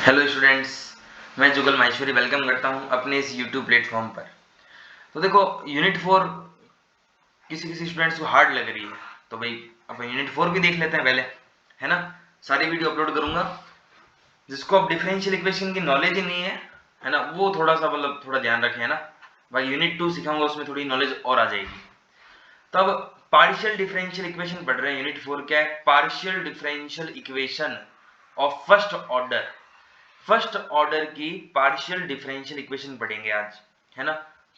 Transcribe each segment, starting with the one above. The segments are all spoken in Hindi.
हेलो स्टूडेंट्स, मैं जुगल माहेश्वरी वेलकम करता हूं अपने इस यूट्यूब प्लेटफॉर्म पर। तो देखो, यूनिट 4 किसी किसी स्टूडेंट्स को हार्ड लग रही है, तो भाई अपन यूनिट 4 भी देख लेते हैं पहले, है ना। सारी वीडियो अपलोड करूंगा। जिसको अब डिफरेंशियल इक्वेशन की नॉलेज ही नहीं है ना, वो थोड़ा सा मतलब थोड़ा ध्यान रखें, है ना भाई। यूनिट 2 सिखाऊंगा, उसमें थोड़ी नॉलेज और आ जाएगी। तो अब पार्शियल डिफरेंशियल इक्वेशन पढ़ रहे हैं। यूनिट 4 क्या है? Partial differential equation of first order. First order की पार्शियल डिफरेंशियल इक्वेशन पढ़ेंगे आज, है ना।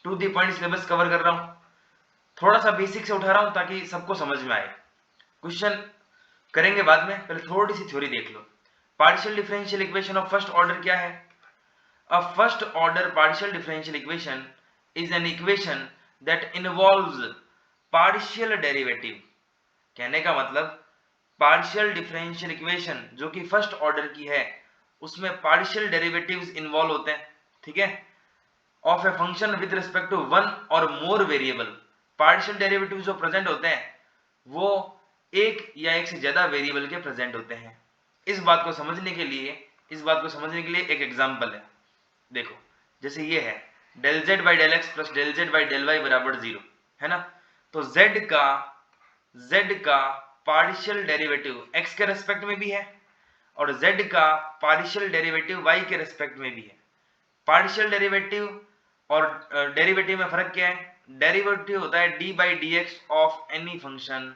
To the point syllabus cover कर रहा हूं, थोड़ा सा बेसिक से उठा रहा हूं ताकि सबको समझ में आए। क्वेश्चन करेंगे बाद में, पहले थोड़ी सी थ्योरी देख लो। Partial differential equation of first order क्या है? A first order partial differential equation is an equation that involves partial derivative. कहने का मतलब, पार्शियल डिफरेंशियल इक्वेशन जो कि फर्स्ट ऑर्डर की है, उसमें पार्शियल डेरिवेटिव्स इन्वॉल्व होते हैं, ठीक है, of a function with respect to one और मोर वेरिएबल। पार्शियल डेरिवेटिव जो प्रेजेंट होते हैं वो एक या एक से ज्यादा वेरिएबल के प्रेजेंट होते हैं। इस बात को समझने के लिए एक एग्जांपल है। देखो, जैसे ये है del z by del x plus del z by del y बराबर 0, है ना। तो z का पार्शियल डेरिवेटिव x के रेस्पेक्ट में भी है और z का पार्शियल डेरिवेटिव y के रेस्पेक्ट में भी है। पार्शियल डेरिवेटिव और डेरिवेटिव में फर्क क्या है? डेरिवेटिव होता है d by d x of any function,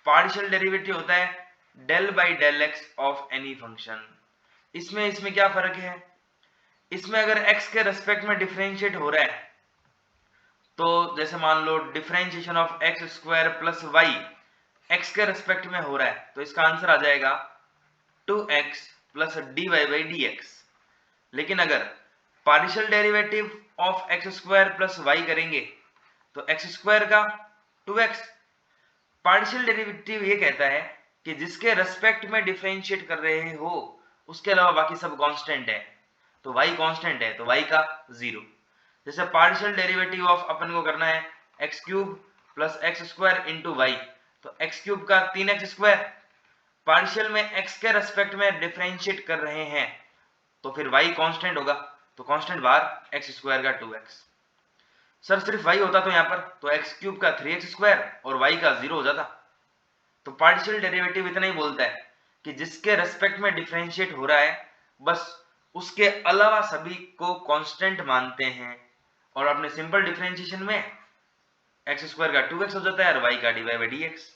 partial derivative होता है del by del x of any function. इसमें क्या फर्क है? इसमें अगर x के रेस्पेक्ट में डिफरेंशिएट हो रहा है, तो जैसे मान लो differentiation of x square plus y x के रेस्पेक्ट में हो रहा है, तो इसका आंसर आ जाएगा 2x plus d y by d x. लेकिन अगर partial derivative of x square plus y करेंगे तो एक्स स्क्वायर का 2x। पार्शियल डेरिवेटिव ये कहता है कि जिसके रेस्पेक्ट में डिफरेंशिएट कर रहे हो उसके अलावा बाकी सब कांस्टेंट है, तो y कांस्टेंट है तो y का 0। जैसे पार्शियल डेरिवेटिव ऑफ अपन को करना है x cube plus x square into y, तो एक्स क्यूब का 3x स्क्वायर। पार्शियल में x के रेस्पेक्ट में डिफरेंशिएट कर रहे हैं तो फिर y कांस्टेंट होगा, तो कांस्टेंट बाहर x स्क्वायर का 2x। सर सिर्फ y होता तो यहाँ पर तो एक्स क्यूब का 3x स्क्वायर और y का 0 हो जाता। तो पार्शियल डेरिवेटिव इतना ही बोलता है कि जिसके रेस्पेक्ट में डिफरेंशिएट हो रहा है बस उसके अलावा सभी को कांस्टेंट मानते हैं, और अपने सिंपल डिफरेंशिएशन में एक्स स्क्वायर का 2x हो जाता है और y का d y by d x.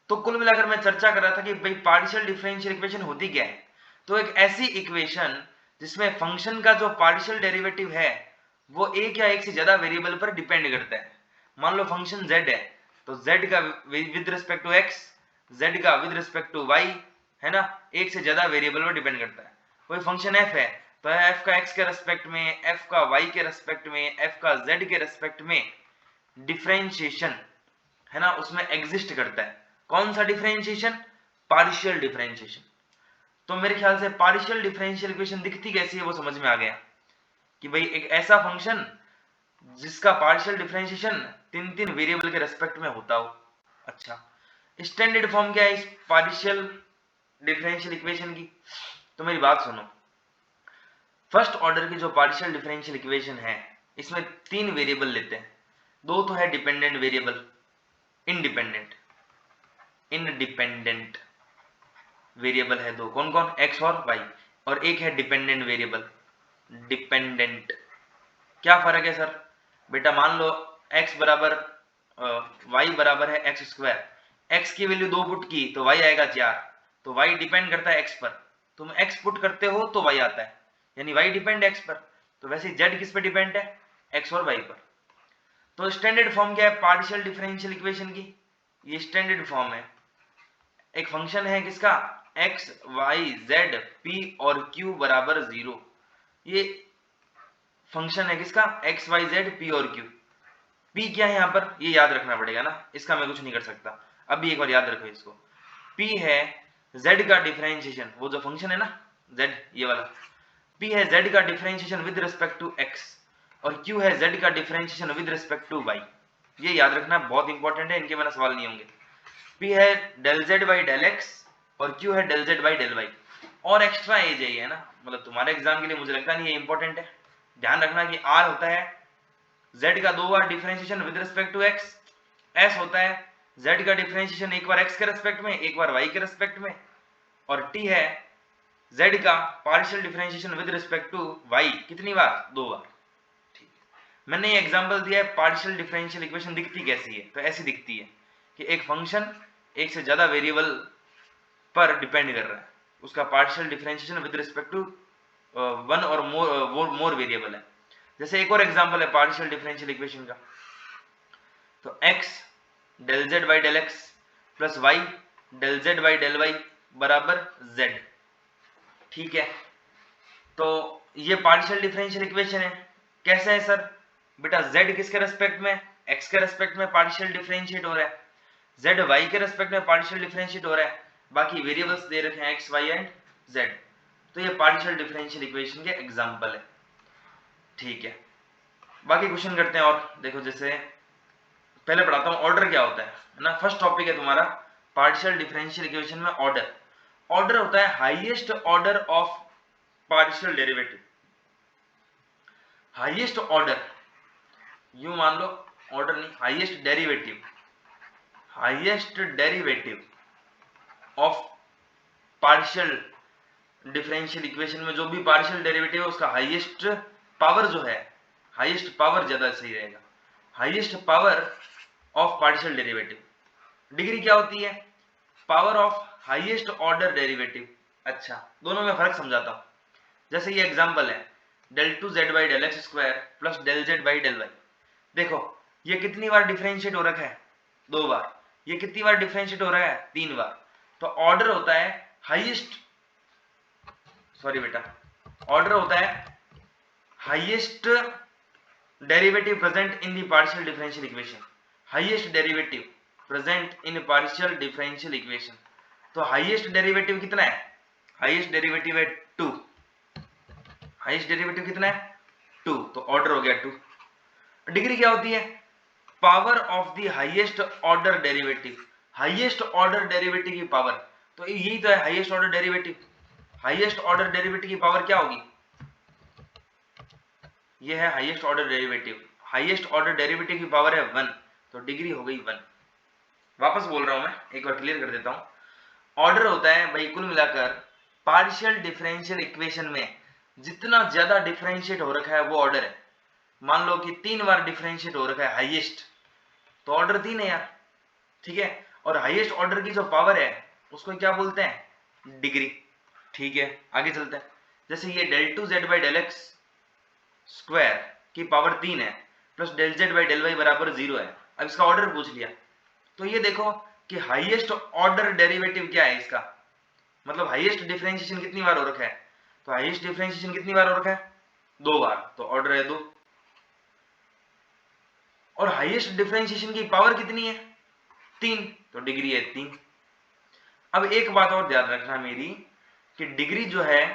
तो कुल मिलाकर मैं चर्चा कर रहा था कि भाई पार्शियल डिफरेंशियल इक्वेशन होती क्या है। तो एक ऐसी इक्वेशन जिसमें फंक्शन का जो पार्शियल डेरिवेटिव है वो एक या एक से ज्यादा वेरिएबल पर डिपेंड करता है। मान लो फंक्शन z है, तो z का with respect to x, z का विद रिस्पेक्ट टू y, है ना, एक से ज्यादा वेरिएबल पर डिपेंड करता है। कोई फंक्शन f है तो f का x के रेस्पेक्ट में, f का y के रेस्पेक्ट में, f का z के रेस्पेक्ट में डिफरेंशिएशन, है ना, उसमें एग्जिस्ट करता है। कौन सा डिफरेंशिएशन? Partial differentiation. तो मेरे ख्याल से पार्शियल डिफरेंशियल इक्वेशन दिखती कैसी है वो समझ में आ गया कि भाई एक ऐसा फंक्शन जिसका पार्शियल डिफरेंशिएशन तीन तीन वेरिएबल के रेस्पेक्ट में होता हो। अच्छा, स्टैंडर्ड फॉर्म क्या है इस पार्शियल डिफरेंशियल इक्वेशन की? तो मेरी बात सुनो, फर्स्ट ऑर्डर की जो पार्शियल डिफरेंशियल इक्वेशन है इसमें तीन वेरिएबल लेते हैं। दो तो है डिपेंडेंट वेरिएबल, इंडिपेंडेंट वेरिएबल है दो, कौन कौन? x और y। और एक है डिपेंडेंट वेरिएबल, डिपेंडेंट। क्या फर्क है सर? बेटा मान लो x बराबर y बराबर है एक्स स्क्वायर, x की वैल्यू 2 पुट की तो y आएगा 4, तो y डिपेंड करता है x पर। तुम x पुट करते हो तो y आता है, यानी y डिपेंड है x पर। तो वैसे z किस पे डिपेंड है? x और y पर। तो स्टैंडर्ड फॉर्म क्या है पार्शियल डिफरेंशियल इक्वेशन की? ये स्टैंडर्ड फॉर्म है। एक फंक्शन है किसका? x y z p और q बराबर 0। ये फंक्शन है किसका? x y z p और q। p क्या है यहाँ पर? ये याद रखना पड़ेगा ना, इसका मैं कुछ नहीं कर सकता। अभी एक बार याद रखो इसको। p है z का डिफरेंशिएशन, वो जो फंक्शन है ना z, ये वाला p है z का differentiation with respect to x, और q है z का differentiation with respect to y। ये याद रखना बहुत इंपॉर्टेंट है, इनके बिना सवाल नहीं होंगे। p है del z by del x और q है del z by del y। और एक्स्ट्रा एज है ना, मतलब तुम्हारे एग्जाम के लिए मुझे लगता नहीं ये इंपॉर्टेंट है। ध्यान रखना कि आर होता है z का 2 बार differentiation with respect to x, s होता है z का डिफरेंशिएशन एक बार x के रिस्पेक्ट में एक बार y के रिस्पेक्ट में, और t है z का partial differentiation with respect to y कितनी बार, 2 बार। ठीक है, मैंने ये एग्जांपल दिया है पार्शियल डिफरेंशियल इक्वेशन दिखती कैसी है, तो ऐसी दिखती है कि एक फंक्शन एक से ज्यादा वेरिएबल पर डिपेंड कर रहा है, उसका partial differentiation with respect to one और मोर वेरिएबल है। जैसे एक और एग्जांपल है पार्शियल डिफरेंशियल इक्वेशन का, तो x del z by del x plus y del z by del y बराबर z। ठीक है, तो ये पार्शियल डिफरेंशियल इक्वेशन है। कैसे है सर? बेटा z किसके रेस्पेक्ट में, x के रेस्पेक्ट में पार्शियल डिफरेंशिएट हो रहा है, z y के रेस्पेक्ट में पार्शियल डिफरेंशिएट हो रहा है, बाकी वेरिएबल्स दे रखे हैं x y एंड z। तो ये पार्शियल डिफरेंशियल इक्वेशन के एग्जांपल है। ठीक है, बाकी क्वेश्चन करते हैं। और देखो, जैसे पहले पढ़ाता हूं ऑर्डर क्या होता है ना। फर्स्ट टॉपिक है तुम्हारा पार्शियल डिफरेंशियल इक्वेशन में ऑर्डर। ऑर्डर होता है highest order of partial derivative. Highest order, यूं मान लो, ऑर्डर नहीं, highest derivative, highest derivative of partial differential equation में जो भी पार्शियल डेरिवेटिव है उसका हाईएस्ट पावर जो है, हाईएस्ट पावर ज्यादा सही रहेगा, highest power of partial derivative. Degree क्या होती है? Power of highest order derivative. अच्छा, दोनों में फर्क समझाता हूं। जैसे ये एग्जांपल है del 2z by del x square plus del z by del y। देखो ये कितनी बार डिफरेंशिएट हो रखा है? 2 बार। ये कितनी बार डिफरेंशिएट हो रहा है? 3 बार। तो ऑर्डर होता है हाईएस्ट, सॉरी बेटा, ऑर्डर होता है highest derivative present in the partial differential equation. Highest derivative present in partial differential equation. तो हाईएस्ट डेरिवेटिव कितना है? हाईएस्ट डेरिवेटिव है 2। हाईएस्ट डेरिवेटिव कितना है? 2। तो ऑर्डर हो गया 2। डिग्री क्या होती है? Power of the highest order derivative. Highest order derivative की पावर, तो यही तो है highest order derivative. Highest order derivative की पावर क्या होगी? ये है highest order derivative. Highest order derivative की पावर है 1, तो डिग्री हो गई 1। वापस बोल रहा हूं मैं, एक बार क्लियर कर देता हूं। ऑर्डर होता है भाई कुल मिलाकर पार्शियल डिफरेंशियल इक्वेशन में जितना ज्यादा डिफरेंशिएट हो रखा है वो ऑर्डर है। मान लो कि 3 बार डिफरेंशिएट हो रखा है हाईएस्ट, तो ऑर्डर 3 है यार। ठीक है, और हाईएस्ट ऑर्डर की जो पावर है उसको क्या बोलते हैं? डिग्री। ठीक है, आगे चलते हैं। जैसे ये del 2z by del x square की पावर 3 है plus del z by del y बराबर 0 है। अब इसका ऑर्डर पूछ लिया, तो ये देखो कि हाईएस्ट ऑर्डर डेरिवेटिव क्या है इसका, मतलब हाईएस्ट डिफरेंशिएशन कितनी बार हो रखा है? तो हाईएस्ट डिफरेंशिएशन कितनी बार हो रखा है? 2 बार, तो ऑर्डर है 2। और हाईएस्ट डिफरेंशिएशन की पावर कितनी है? 3, तो डिग्री है 3। अब एक बात और ध्यान रखना मेरी, कि डिग्री जो है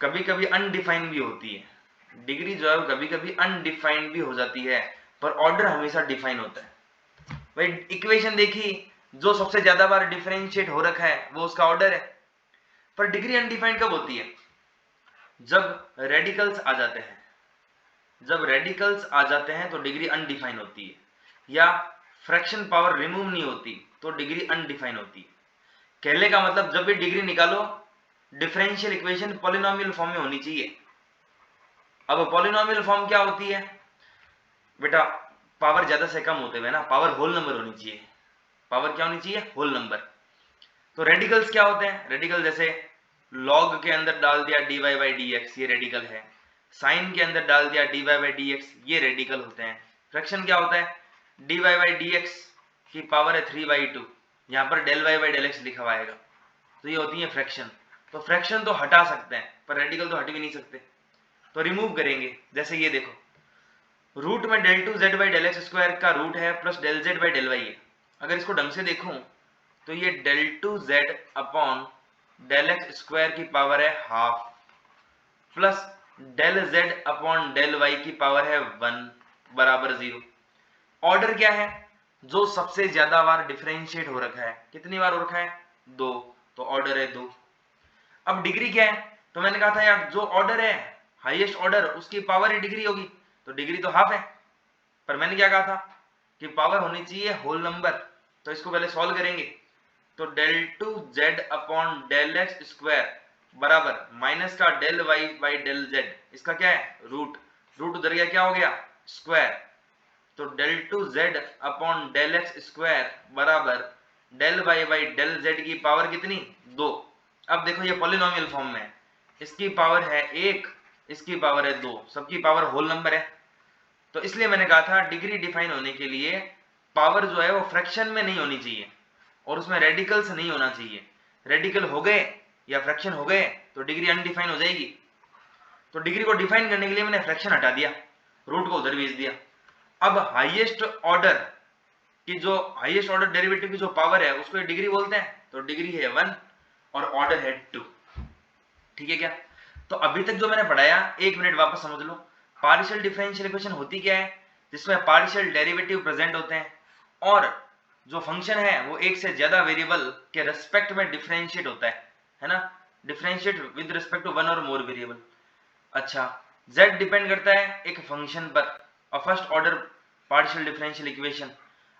कभी कभी अनडिफाइंड भी होती है। डिग्री जो है कभी कभी अनडिफाइंड भी हो जाती है, पर ऑर्डर हमेशा डिफाइन होता है। भाई इक्वेशन देखी, जो सबसे ज्यादा बार डिफरेंशिएट हो रखा है वो उसका ऑर्डर है। पर डिग्री अनडिफाइंड कब होती है? जब रेडिकल्स आ जाते हैं। जब रेडिकल्स आ जाते हैं तो डिग्री अनडिफाइन होती है, या फ्रैक्शन पावर रिमूव नहीं होती तो डिग्री अनडिफाइन होती है। कहने का मतलब जब भी डिग्री निकालो, डिफरेंशियल इक्वेशन पॉलिनोमियल फॉर्म में होनी चाहिए। अब पॉलिनोमियल फॉर्म क्या होती है बेटा? पावर ज्यादा से कम होते हुए ना पावर होल नंबर होनी चाहिए। पावर क्या होनी चाहिए? Whole number. तो रेडिकल्स क्या होते हैं? रेडिकल जैसे लॉग के अंदर डाल दिया dy बाई dx, ये रेडिकल है। साइन के अंदर डाल दिया dy बाई dx, ये रेडिकल होते हैं। फ्रैक्शन क्या होता है? dy बाई dx की पावर है 3/2, यहाँ पर del y by del x लिखा हुआ आएगा, तो ये होती है फ्रैक्शन। तो फ्रैक्शन तो हटा सकते हैं, पर रेडिकल तो हट भी नहीं सकते, तो रिमूव करेंगे। जैसे ये देखो, रूट में del 2z by del x square का रूट है plus del z by del y है। अगर इसको ढंग से देखूं तो ये del 2z upon del x square की पावर है half, plus del z upon del y की पावर है 1 बराबर 0। ऑर्डर क्या है? जो सबसे ज्यादा बार डिफरेंशिएट हो रखा है। कितनी बार हो रखा है? 2, तो ऑर्डर है 2। अब डिग्री क्या है, तो मैंने कहा था यार जो ऑर्डर है हाईएस्ट ऑर्डर उसकी पावर ही डिग्री होगी, तो डिग्री तो हाफ है, पर मैंने क्या कहा था कि पावर होनी चाहिए होल नंबर। तो इसको पहले सॉल्व करेंगे, तो del two z upon del x square बराबर माइनस का del y by del z, इसका क्या है रूट, रूट उधर गया क्या हो गया स्क्वायर, तो del two z upon del x square बराबर del y by del z की पावर कितनी 2। अब देखो ये पॉलिनोमियल फॉर्म में है, इसकी पावर है 1, इसकी पावर है 2, सबकी पावर होल नंबर है। तो इसलिए मैंने कहा था डिग्री डिफाइन होने के लिए पावर जो है वो फ्रैक्शन में नहीं होनी चाहिए और उसमें रेडिकल्स नहीं होना चाहिए। रेडिकल हो गए या फ्रैक्शन हो गए तो डिग्री अनडिफाइन हो जाएगी। तो डिग्री को डिफाइन करने के लिए मैंने फ्रैक्शन हटा दिया, रूट को उधर भेज दिया। अब हाईएस्ट ऑर्डर की जो हाईएस्ट ऑर्डर डेरिवेटिव की जो पावर है उसको डिग्री बोलते हैं, तो डिग्री है 1 और ऑर्डर है 2। ठीक है क्या? तो अभी तक जो मैंने पढ़ाया 1 मिनट वापस समझ लो। पार्शियल डिफरेंशियल इक्वेशन होती क्या है, जिसमें पार्शियल डेरिवेटिव प्रेजेंट होते हैं और जो फंक्शन है वो एक से ज्यादा वेरिएबल के रेस्पेक्ट में डिफरेंशिएट होता है ना, differentiate with respect to one और मोर वेरिएबल। अच्छा, z डिपेंड करता है एक फंक्शन पर और first order partial differential equation.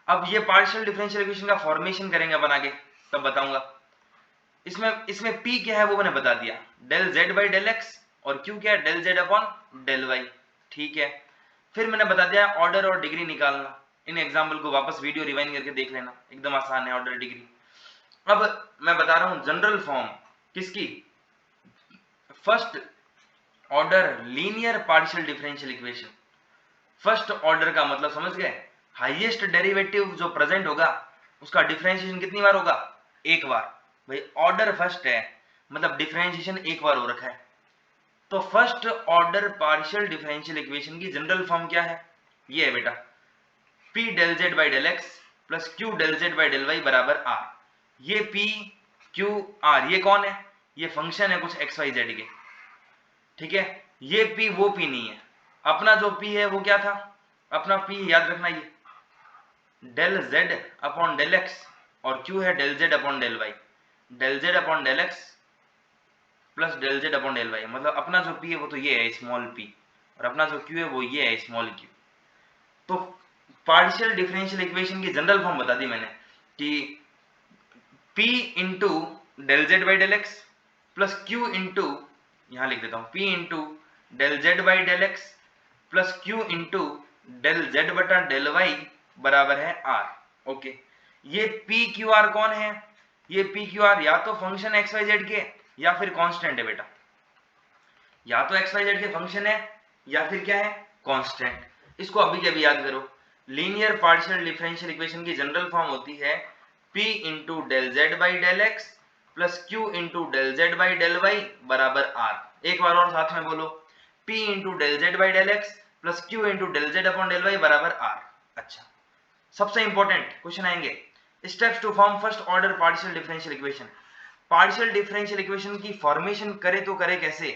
अब ये पार्शियल डिफरेंशियल इक्वेशन का फॉर्मेशन करेंगे अपन आगे, तब बताऊंगा। इसमें इसमें p क्या है वो मैंने बता दिया, del z by del x, और q क्या है del z upon del y। ठीक है, फिर मैंने बता दिया ऑर्डर और डिग्री निकालना। इन एग्जाम्पल को वापस वीडियो रिवाइंड करके देख लेना, एकदम आसान है ऑर्डर डिग्री। अब मैं बता रहा हूं जनरल फॉर्म किसकी, first order linear partial differential equation. First order का मतलब समझ गए, हाईएस्ट डेरिवेटिव जो प्रेजेंट होगा उसका डिफरेंशिएशन कितनी बार होगा, एक बार। भाई ऑर्डर फर्स्ट है मतलब डिफरेंशिएशन एक बार हो रखा है। तो first order partial differential equation की जनरल फॉर्म क्या है, ये है बेटा, p del z by del x plus q del z by del y बराबर r। ये p q r ये कौन है, ये फंक्शन है कुछ x y z के। ठीक है, ये p वो p नहीं है, अपना जो p है वो क्या था, अपना p याद रखना ये del z upon del x और q है del z upon del y, del z upon del x plus del z upon del y, मतलब अपना जो p है वो तो ये है स्मॉल p और अपना जो q है वो ये है स्मॉल q। तो पार्शियल डिफरेंशियल इक्वेशन की जनरल फॉर्म बता दी मैंने कि p into del z by del x plus q into, यहां लिख देता हूं p into del z by del x plus q into del z बटा डेल y बराबर है r। ओके, ये p q r कौन है, ये p q r या तो फंक्शन x y z के या फिर कांस्टेंट है बेटा, या तो x y z के फंक्शन है या फिर क्या है कांस्टेंट। इसको अभी के अभी याद करो, लीनियर पार्शियल डिफरेंशियल इक्वेशन की जनरल फॉर्म होती है p into del z by del x plus q into del z by del y बराबर r। एक बार और साथ में बोलो, p into del z by del x plus q into del z upon del y बराबर r। अच्छा, सबसे इंपॉर्टेंट क्वेश्चन आएंगे, steps to form first order partial differential equation. Partial differential equation की फॉर्मेशन करे तो करे कैसे,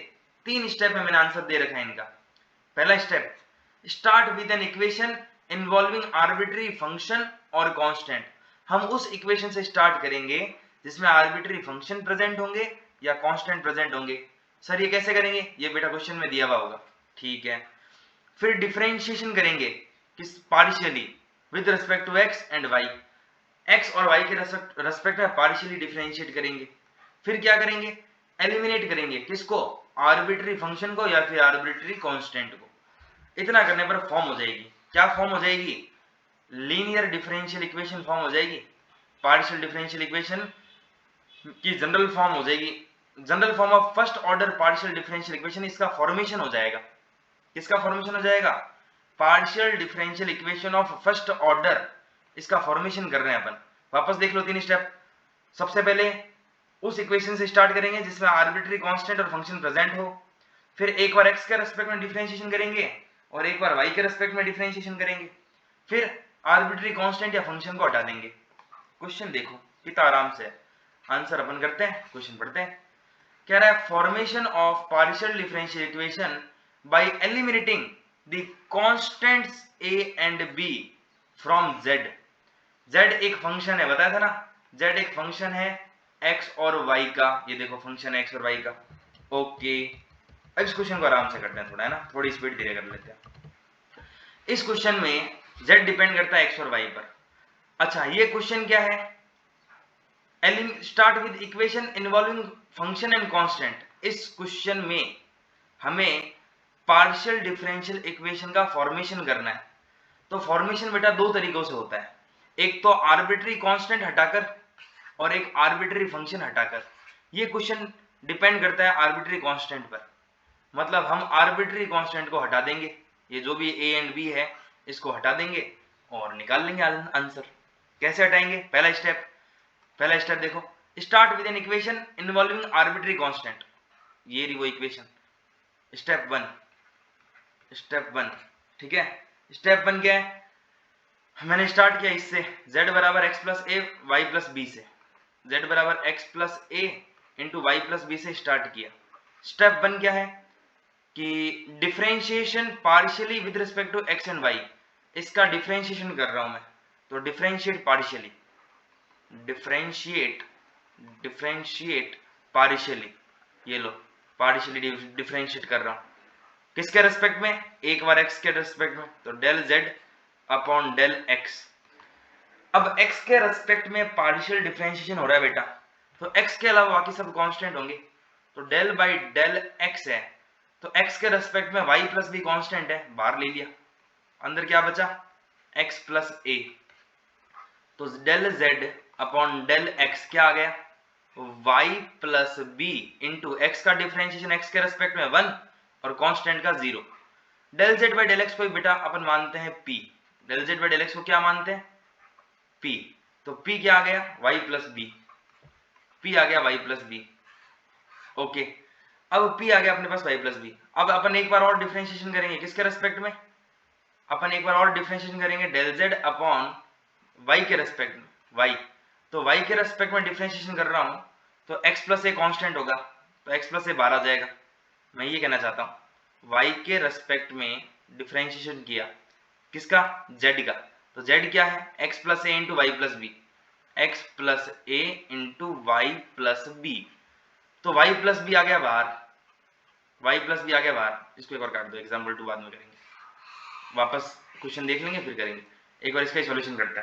3 स्टेप में मैंने आंसर दे रखा है इनका। पहला step, start with an equation involving arbitrary function और कांस्टेंट। हम उस इक्वेशन से स्टार्ट करेंगे जिसमें आर्बिट्री फंक्शन प्रेजेंट होंगे या कांस्टेंट प्रेजेंट होंगे। सर ये कैसे करेंगे, ये बेटा क्वेश्चन में दिया हुआ होगा। ठीक है, फिर डिफरेंशिएशन करेंगे किस, partially with respect to x and y, x और y के रेस्पेक्ट में पार्शियली डिफरेंशिएट करेंगे। फिर क्या करेंगे, एलिमिनेट करेंगे किसको, आर्बिट्री फंक्शन को या फिर आर्बिट्री कांस्टेंट को। इतना करने पर फॉर्म हो जाएगी, क्या फॉर्म हो जाएगी, लीनियर डिफरेंशियल इक्वेशन फॉर्म हो जाएगी। पार्शियल डिफरेंशियल इक्वेशन की जनरल फॉर्म हो जाएगी, general form of first order partial differential equation, इसका फॉर्मेशन हो जाएगा। किसका फॉर्मेशन हो जाएगा, partial differential equation of first order, इसका फॉर्मेशन कर रहे हैं अपन। वापस देख लो 3 स्टेप। सबसे पहले उस इक्वेशन से स्टार्ट करेंगे जिसमें आर्बिट्री कांस्टेंट और फंक्शन प्रेजेंट हो, फिर एक बार x के रेस्पेक्ट में डिफरेंशिएशन करेंगे और एक बार y के रेस्पेक्ट में डिफरेंशिएशन करेंगे, फिर आर्बिट्री कांस्टेंट या फंक्शन को हटा देंगे। क्वेश्चन देखो कितना आराम से, आंसर अपन करते हैं, क्वेश्चन पढ़ते हैं। कह रहा है formation of partial differential equation by eliminating the constants a and b from z। z एक फंक्शन है, बताया था ना, z एक फंक्शन है एक्स और वाई का, ये देखो फंक्शन एक्स और वाई का। ओके, अब इस क्वेश्चन को आराम से करते हैं थोड़ा, है ना, थोड़ी स्पीड धीरे कर लेते हैं। इस क्वेश्चन में z डिपेंड करता है x और y पर। अच्छा, ये क्वेश्चन क्या है, start with equation involving function and constant. इस क्वेश्चन में हमें पार्शियल डिफरेंशियल इक्वेशन का फॉर्मेशन करना है। तो फॉर्मेशन बेटा दो तरीकों से होता है, एक तो आर्बिट्री कांस्टेंट हटाकर और एक आर्बिट्री फंक्शन हटाकर। ये क्वेश्चन डिपेंड करता है आर्बिट्री कांस्टेंट पर, मतलब हम आर्बिट्री कांस्टेंट को हटा देंगे, ये जो भी a एंड b है इसको हटा देंगे और निकाल लेंगे आंसर। कैसे हटाएंगे, पहला स्टेप देखो, start with an equation involving arbitrary constant. ये रही वो इक्वेशन, स्टेप वन। ठीक है, स्टेप वन क्या है, मैंने स्टार्ट किया इससे, z बराबर x plus a y plus b से, z बराबर x plus a into y plus b से स्टार्ट किया। स्टेप वन क्या है कि differentiation partially with respect to x and y, इसका डिफरेंशिएशन कर रहा हूं मैं, तो डिफरेंशिएट पार्शियली, डिफरेंशिएट पार्शियली, ये लो पार्शियली डिफरेंशिएट कर रहा हूं, किसके रेस्पेक्ट में, एक बार x के रेस्पेक्ट में, तो del z upon del x। अब x के रेस्पेक्ट में पार्शियल डिफरेंशिएशन हो रहा है बेटा, तो x के अलावा बाकी सब कांस्टेंट होंगे, तो डेल बाई डेल x है, तो x के रेस्पेक्ट में y प्लस बी कांस्टेंट है, बाहर ले लिया, अंदर क्या बचा x प्लस a, तो del z upon del x क्या आ गया, y plus b into x का डिफरेंशिएशन x के रेस्पेक्ट में 1 और कांस्टेंट का 0। Del z by del x को बेटा अपन मानते हैं p, del z by del x को क्या मानते हैं p, तो p क्या आ गया y प्लस बी, p आ गया y प्लस बी। ओके, अब p आ गया अपने पास y प्लस बी। अब अपन एक बार और डिफरेंशिएशन करेंगे, किसके रेस्पेक्ट में, अपन एक बार और डिफरेंशिएशन करेंगे डेल z अपॉन y के रेस्पेक्ट में, y, तो y के रेस्पेक्ट में डिफरेंशिएशन कर रहा हूं, तो x प्लस ए कांस्टेंट होगा, तो x प्लस ए बाहर आ जाएगा। मैं ये कहना चाहता हूं y के रेस्पेक्ट में डिफरेंशिएशन किया, किसका, z का, तो z क्या है x plus a into y plus b, x plus a into y plus b, तो y प्लस बी आ गया बाहर, y प्लस बी आ गया बाहर। इसको एक बार काट दो, एग्जाम्पल 2 बाद में करेंगे, वापस क्वेश्चन देख लेंगे फिर करेंगे, एक बार इसका सॉल्यूशन करता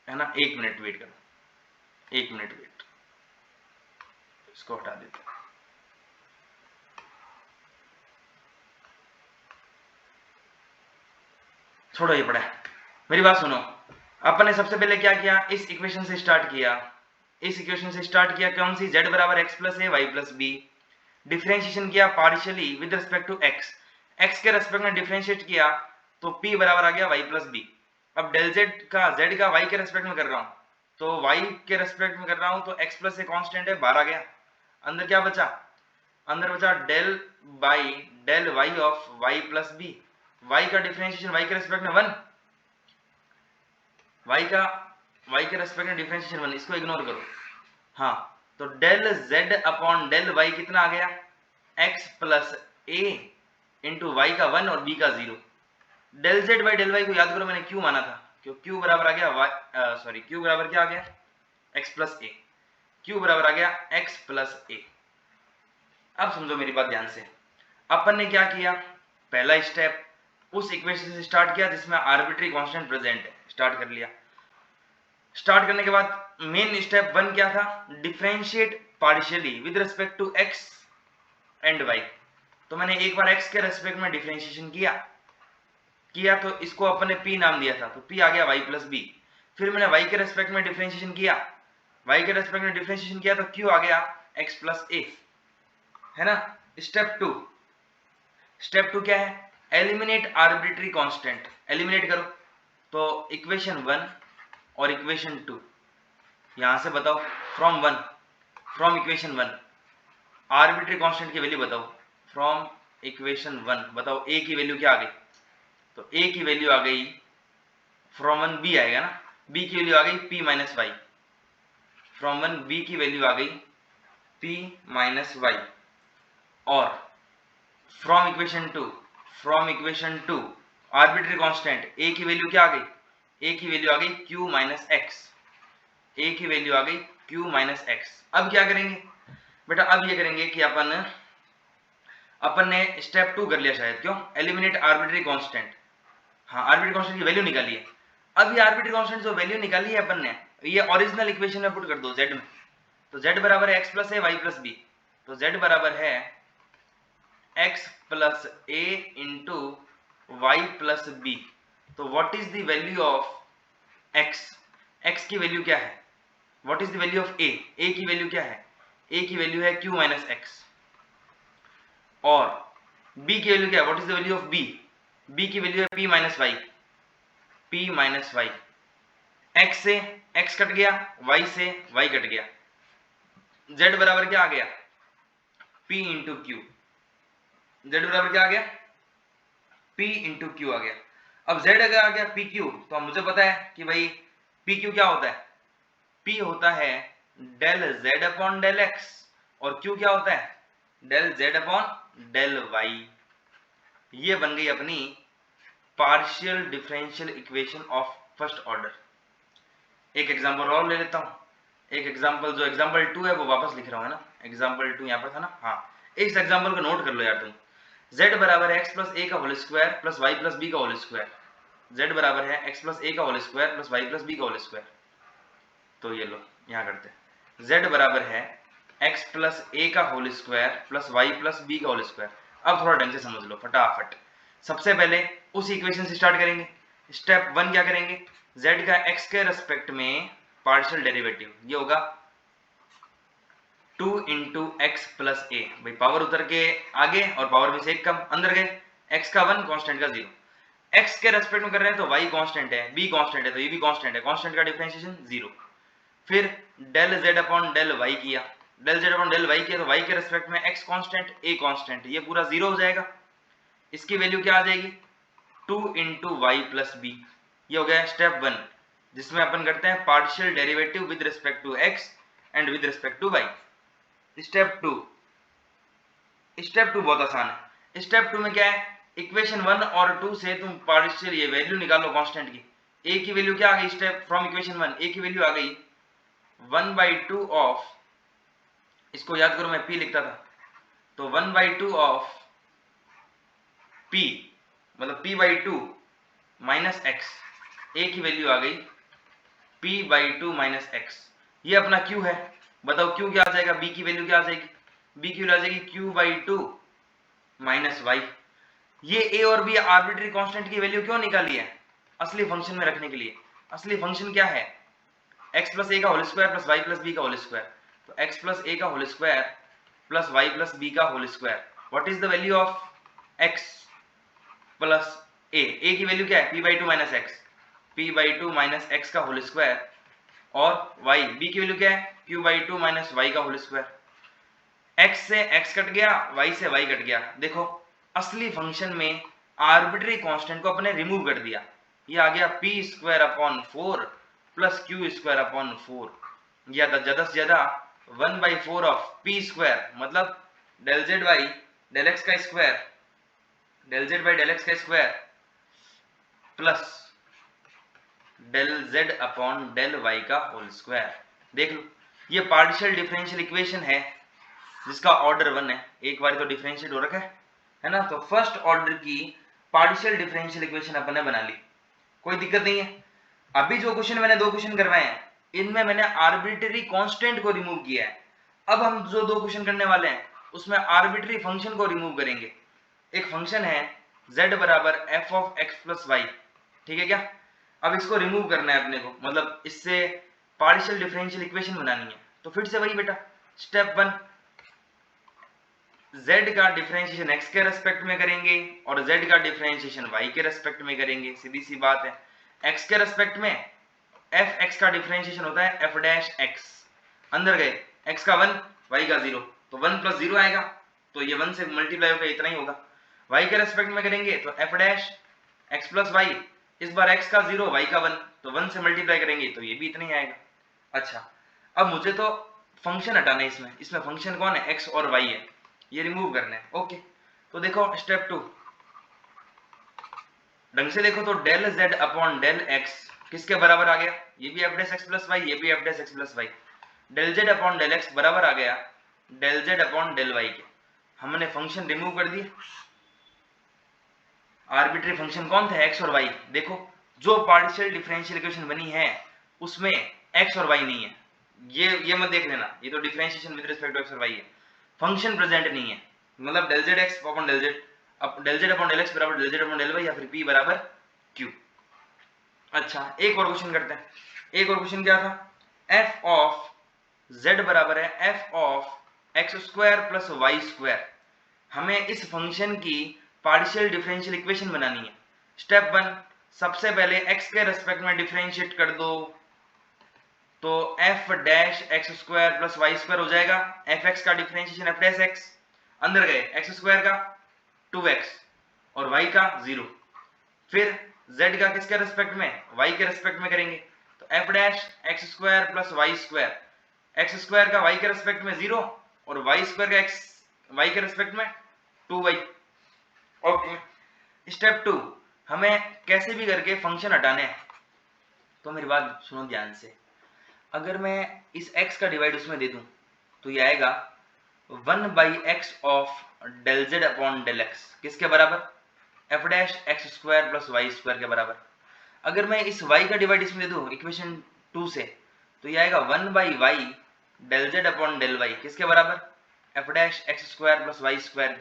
है ना, 1 मिनट वेट करो, 1 मिनट वेट, इसको हटा देते हैं। छोड़ो ये पड़ा है, मेरी बात सुनो, अपन ने सबसे पहले क्या किया, इस इक्वेशन से स्टार्ट किया, इस इक्वेशन से स्टार्ट किया, कौन सी, z बराबर x plus a y plus b, differentiation किया partially with respect to x, x के रेस्पेक्ट में डिफरेंशिएट किया, तो p बराबर आ गया y प्लस बी। अब डेल z का y के रेस्पेक्ट में कर रहा हूं, तो y के रेस्पेक्ट में कर रहा हूं, तो x प्लस ए कांस्टेंट है, बाहर आ गया, अंदर क्या बचा, अंदर बचा del by del y of y plus b, y का डिफरेंशिएशन y के रेस्पेक्ट में 1, y के रेस्पेक्ट में डिफरेंशिएशन 1, इसको इग्नोर करो। हाँ, तो del z upon del y कितना आ गया, x plus a into y का 1 और b का 0। Del z by del y को याद करो, मैंने q माना था, क्यों q बराबर आ गया q बराबर क्या आ गया, x प्लस a, q बराबर आ गया x प्लस a। अब समझो मेरी बात ध्यान से, अपन ने क्या किया, पहला स्टेप उस इक्वेशन से स्टार्ट किया जिसमें आर्बिट्री कांस्टेंट प्रेजेंट है, स्टार्ट कर लिया। स्टार्ट करने के बाद मेन स्टेप 1 क्या था, differentiate partially with respect to x and y, तो मैंने एक बार x के रेस्पेक्ट में डिफरेंशिएशन किया तो इसको अपन ने p नाम दिया था, तो p आ गया y प्लस बी। फिर मैंने y के रेस्पेक्ट में डिफरेंशिएशन किया, y के रेस्पेक्ट में डिफरेंशिएशन किया तो q आ गया x प्लस a, है ना। स्टेप टू क्या है, एलिमिनेट आर्बिट्री कांस्टेंट, एलिमिनेट करो, तो इक्वेशन 1 और इक्वेशन 2, यहां से बताओ फ्रॉम इक्वेशन 1 आर्बिट्री कांस्टेंट की वैल्यू बताओ, फ्रॉम इक्वेशन 1 बताओ a की वैल्यू क्या आ गई, तो a की वैल्यू आ गई, फ्रॉम 1 b आएगा ना, b की वैल्यू आ गई p minus y, from 1 b की वैल्यू आ गई p माइनस वाई, और from equation 2 arbitrary constant a की वैल्यू क्या आ गई, a की वैल्यू आ गई q माइनस एक्स, a की वैल्यू आ गई q माइनस एक्स। अब क्या करेंगे बेटा, अब ये करेंगे कि अपन ने स्टेप 2 कर लिया शायद, क्यों, एलिमिनेट आर्बिट्री कांस्टेंट। हाँ, आर्बिट्री कांस्टेंट की वैल्यू निकाली है। अब ये आर्बिट्री कांस्टेंट जो वैल्यू निकाली है अपन ने, ये ओरिजिनल इक्वेशन में पुट कर दो z में। तो z बराबर है x plus a y plus b. तो z बराबर है x plus a into y plus b. तो what is the value of x? x की वैल्यू क्या है? What is the value of a? a की वैल्यू क्या है? a की वैल्यू है q माइनस एक्स। और b की वैल्यू क्या है? What is the value of b? b की वैल्यू है p minus Y. p minus y. x से x कट गया, y से y कट गया, z बराबर क्या आ गया? p into Q. z बराबर क्या आ गया? p इंटू क्यू आ गया। अब z अगर आ गया पी क्यू, तो मुझे पता है कि भाई पी क्यू क्या होता है? p होता है del z upon del x, और q क्या होता है? Del z upon del y। ये बन गई अपनी partial differential equation of first order. एक एग्जांपल और ले लेता हूं। एक एग्जांपल, जो एग्जांपल 2 है वो वापस लिख रहा हूं, है ना। एग्जांपल 2 यहां पर था ना। हाँ, इस एग्जांपल को नोट कर लो यार तुम। z बराबर है x प्लस ए का whole square plus y plus b का होल स्क्वायर। z बराबर है x प्लस ए का whole square plus y plus b का होल स्क्वायर। तो ये लो, यहां करते हैं। z बराबर है x प्लस ए का whole square plus y plus b का होल स्क्वायर। अब थोड़ा ढंग से समझ लो फटाफट। सबसे पहले उस इक्वेशन से स्टार्ट करेंगे। स्टेप 1 क्या करेंगे? z का x के रेस्पेक्ट में पार्शियल डेरिवेटिव, ये होगा 2 इंटू एक्स प्लस ए। भाई पावर उतर के आगे और पावर में से एक कम, अंदर गए, x का 1 कांस्टेंट का 0। x के रेस्पेक्ट में कर रहे हैं तो y कांस्टेंट है, b कांस्टेंट है तो ये भी कांस्टेंट है, कांस्टेंट का डिफरेंशिएशन 0। फिर del z upon del y किया, del z upon del y किया तो y के रेस्पेक्ट में x कांस्टेंट a कांस्टेंट, ये पूरा 0 हो जाएगा। इसकी वैल्यू क्या आ जाएगी? 2 इंटू वाई प्लस बी। ये हो गया स्टेप 1, जिसमें अपन करते हैं partial derivative with respect to x and with respect to y। Step 2, step 2 बहुत आसान है। स्टेप 2 में क्या है? इक्वेशन 1 और 2 से तुम पार्शियल ये वैल्यू निकालो कांस्टेंट की। a की वैल्यू क्या आ गई? स्टेप फ्रॉम इक्वेशन 1 a की वैल्यू आ गई 1/2 ऑफ, इसको याद करो मैं p लिखता था, तो 1/2 ऑफ p, मतलब p/2 माइनस एक्स। ए की वैल्यू आ गई p/2 माइनस एक्स। ये अपना q है। बताओ q क्या आ जाएगा? b की वैल्यू क्या आ जाएगी? b की वैल्यू आ जाएगी q/2 माइनस वाई। ये a और b आर्बिट्री कांस्टेंट की वैल्यू क्यों निकाली है? असली फंक्शन में रखने के लिए। असली फंक्शन क्या है? x प्लस ए का whole square plus y plus b का होल स्क्वायर। तो x प्लस ए का whole square plus y plus b का whole square. What is the value of x plus a की वैल्यू क्या है? p/2 minus x, p/2 minus x का होल स्क्वायर, और y b की वैल्यू क्या है? q/2 माइनस y का होल स्क्वायर। x से x कट गया, y से y कट गया। देखो असली फंक्शन में आर्बिट्री कांस्टेंट को अपने रिमूव कर दिया, ये आ गया p square upon 4 plus q square upon 4, या ज्यादा से ज्यादा 1/4 ऑफ p स्क्वायर, मतलब del z by del x का square, del z by del x का square plus del z upon del y का होल स्क्वायर। देख लो, ये पार्शियल डिफरेंशियल इक्वेशन है जिसका ऑर्डर 1 है। एक बार तो डिफरेंशिएट हो रखा है ना। तो फर्स्ट ऑर्डर की पार्शियल डिफरेंशियल इक्वेशन अपन ने बना ली, कोई दिक्कत नहीं है। अभी जो क्वेश्चन मैंने 2 क्वेश्चन करवाए हैं, इनमें मैंने आर्बिट्री कांस्टेंट को रिमूव किया है। अब हम जो 2 क्वेश्चन करने वाले हैं उसमें आर्बिट्री फंक्शन को रिमूव करेंगे। एक फंक्शन है z बराबर f of x plus y, ठीक है क्या? अब इसको रिमूव करना है अपने को, मतलब इससे पार्शियल डिफरेंशियल इक्वेशन बनानी है। तो फिर से वही बेटा, स्टेप 1, z का डिफरेंशिएशन x के रेस्पेक्ट में करेंगे और z का डिफरेंशिएशन y के रेस्पेक्ट में करेंगे। सीधी सी बात है। x के रेस्पेक्ट में f(x) का डिफरेंशिएशन होता है f'(x), अंदर गए, x का 1 y का 0, तो 1 प्लस 0 आएगा, तो ये 1 से मल्टीप्लाई होकर इतना ही होगा। y के रेस्पेक्ट में करेंगे तो f'(x प्लस y), इस बार x का 0 y का 1, तो 1 से मल्टीप्लाई करेंगे तो ये भी इतना ही आएगा। अच्छा, अब मुझे तो फंक्शन हटाना है, इसमें फंक्शन कौन है? x और y है, ये रिमूव करना है। ओके, तो देखो स्टेप 2, ढंग से देखो तो del z upon del x किसके बराबर आ गया? ये भी f' x प्लस y, ये भी f' x plus y। Del z upon del x बराबर आ गया del z upon del y के। हमने फंक्शन रिमूव कर दिए, आर्बिट्री फंक्शन कौन थे, एक्स और वाई। देखो जो पार्शियल डिफरेंशियल इक्वेशन बनी है उसमें एक्स और वाई नहीं है, ये मत देख लेना, ये तो differentiation with respect to x और वाई है, फंक्शन प्रेजेंट नहीं है। मतलब del z x upon del z, अब del z upon del x बराबर del z upon del y या फिर पी बराबर क्यू। अच्छा एक और क्वेश्चन करते हैं। एक और क्वेश्चन क्या था, एफ ऑफ z बराबर है f of x square plus y square. हमें इस फंक्शन की पार्शियल डिफरेंशियल इक्वेशन बनानी है। स्टेप 1, सबसे पहले x के रेस्पेक्ट में डिफरेंशिएट कर दो, तो f dash x square plus y square हो जाएगा। एफ एक्स का डिफरेंशिएशन एफ डैश एक्स, अंदर गए एक्स स्क्वायर का 2x और y का 0। फिर z का किसके रेस्पेक्ट में, y के रेस्पेक्ट में करेंगे, तो f dash x square plus y square, x square का y के रेस्पेक्ट में 0 और वाई स्क्वायर का y के रेस्पेक्ट में 2y। ओके, स्टेप 2, हमें कैसे भी करके फंक्शन हटाने हैं। तो मेरी बात सुनो ध्यान से, अगर मैं इस x का डिवाइड उसमें दे दूं तो ये आएगा 1/x of del z upon del x, किसके बराबर, f dash x square plus y square के बराबर। अगर मैं इस y का डिवाइड इसमें दे दूं इक्वेशन 2 से, तो ये आएगा 1/y del z upon del y, किसके बराबर, f dash x square plus y square.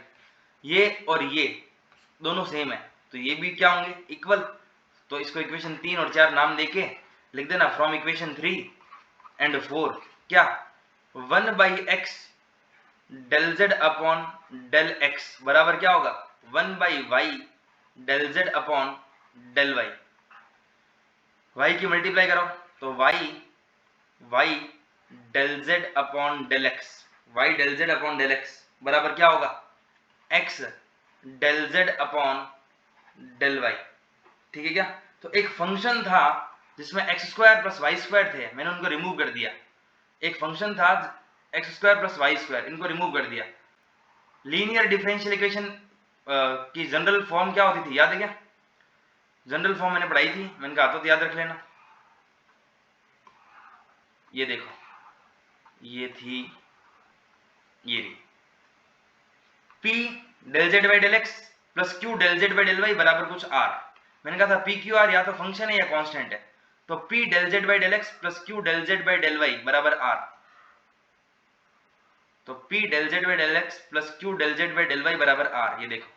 ये और ये दोनों सेम है तो ये भी क्या होंगे, इक्वल। तो इसको इक्वेशन 3 और 4 नाम देके लिख देना, फ्रॉम इक्वेशन 3 एंड 4 क्या, 1/x del z upon del x बराबर क्या होगा, 1/y del z upon del y. y की मल्टीप्लाई करो तो y del z upon del x, y del z upon del x बराबर क्या होगा, x del z upon del y. ठीक है क्या, तो एक फंक्शन था जिसमें x square plus y square थे, मैंने उनको रिमूव कर दिया। एक फंक्शन था x square plus y square, इनको रिमूव कर दिया। लीनियर डिफरेंशियल इक्वेशन की जनरल फॉर्म क्या होती थी, याद है क्या, जनरल फॉर्म मैंने पढ़ाई थी, मैंने कहा तो याद रख लेना। ये देखो, ये थी, ये रही, P del z by del x plus Q del z by del y बराबर कुछ R। मैंने कहा था पी क्यू आर या तो फंक्शन है या कांस्टेंट है, तो P del z by del x plus Q del z by del y बराबर R। तो P del z by del x plus Q del z by del y बराबर R। ये देखो,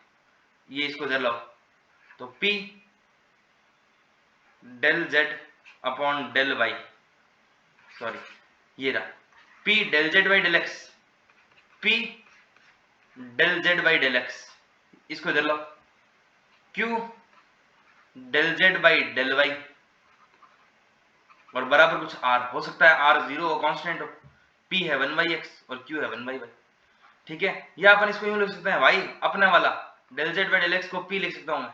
ये इसको जर लो, तो P del z upon del y, sorry ये रहा, P del z by del x, P del z by del x, इसको इधर लो, Q del z by del y और बराबर कुछ R। हो सकता है R 0 हो, कांस्टेंट हो, P है 1/x और Q है 1/y। ठीक है, या अपन इसको यूं लिख सकते हैं, y अपने वाला del z by del x को P लिख सकता हूं मैं,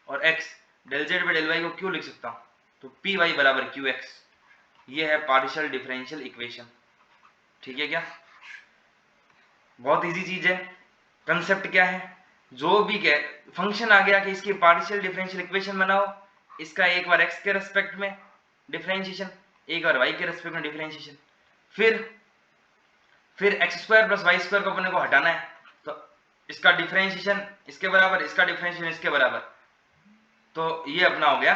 और x del z by del y को Q लिख सकता हूं, तो Py बराबर QX। ये है पार्शियल डिफरेंशियल इक्वेशन। ठीक है क्या, बहुत इजी चीज है। कंसेप्ट क्या है, जो भी फंक्शन आ गया कि इसकी पार्शियल डिफरेंशियल इक्वेशन बनाओ, इसका एक बार x के रेस्पेक्ट में डिफरेंशिएशन, एक बार y के रेस्पेक्ट में डिफरेंशिएशन, फिर x square plus y square को अपने को हटाना है, तो इसका डिफरेंशिएशन इसके बराबर, इसका डिफरेंशिएशन इसके बराबर, तो ये अपना हो गया